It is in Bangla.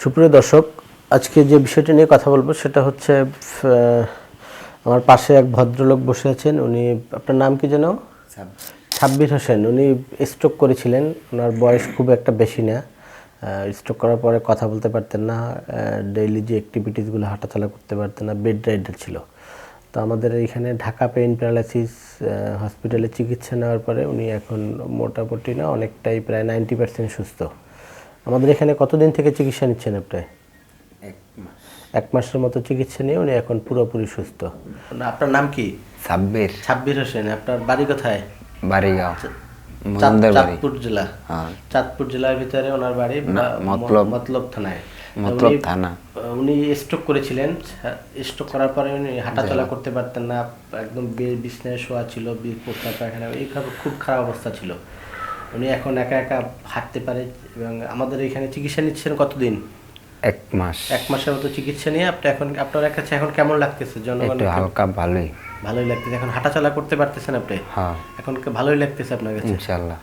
সুপ্রিয় দর্শক, আজকে যে বিষয়টি নিয়ে কথা বলবো সেটা হচ্ছে আমার পাশে এক ভদ্রলোক বসে আছেন। উনি, আপনার নাম কি যেন? সাব্বির হোসেন। উনি স্ট্রোক করেছিলেন। ওনার বয়স খুব একটা বেশি না। স্ট্রোক করার পরে কথা বলতে পারতেন না, ডেইলি যে অ্যাক্টিভিটিসগুলো হাঁটাচলা করতে পারতেন না, বেড রাইডার ছিল। তো আমাদের এইখানে ঢাকা পেইন প্যারালাইসিস হসপিটালে চিকিৎসা নেওয়ার পরে উনি এখন মোটামুটি না অনেকটাই, প্রায় 90% সুস্থ। আমাদের এখানে কতদিন থেকে চিকিৎসা নিচ্ছেন আপনি? 1 মাসের মতো চিকিৎসা নিয়ে উনি এখন পুরোপুরি সুস্থ। আপনার নাম কি? সাব্বির। সাব্বির হোসেন। আপনার বাড়ি কোথায়? বাড়িগাঁও, চাঁদপুর জেলা। চাঁদপুর জেলার ভিতরে ওনার বাড়ি, মতলব থানায়। মতলব থানা। উনি স্ট্রোক করেছিলেন। স্ট্রোক করার পরে উনি হাঁটাচলা করতে পারতেন না, একদম বিছানায় শোয়া ছিল, প্রস্রাব পায়খানা এইভাবে খুব খারাপ অবস্থা ছিল। উনি এখন একা একা হাঁটতে পারে এবং আমাদের এখানে চিকিৎসা নিচ্ছেন কতদিন? 1 মাস। 1 মাসের মতো চিকিৎসা নিয়ে আপনি এখন, আপনার কাছে এখন কেমন লাগতেছে? একটু হালকা ভালোই লাগতেছে। এখন হাঁটাচলা করতে পারতেছেন আপনি? হ্যাঁ, এখন ভালোই লাগতেছে আপনার কাছে? ইনশাআল্লাহ।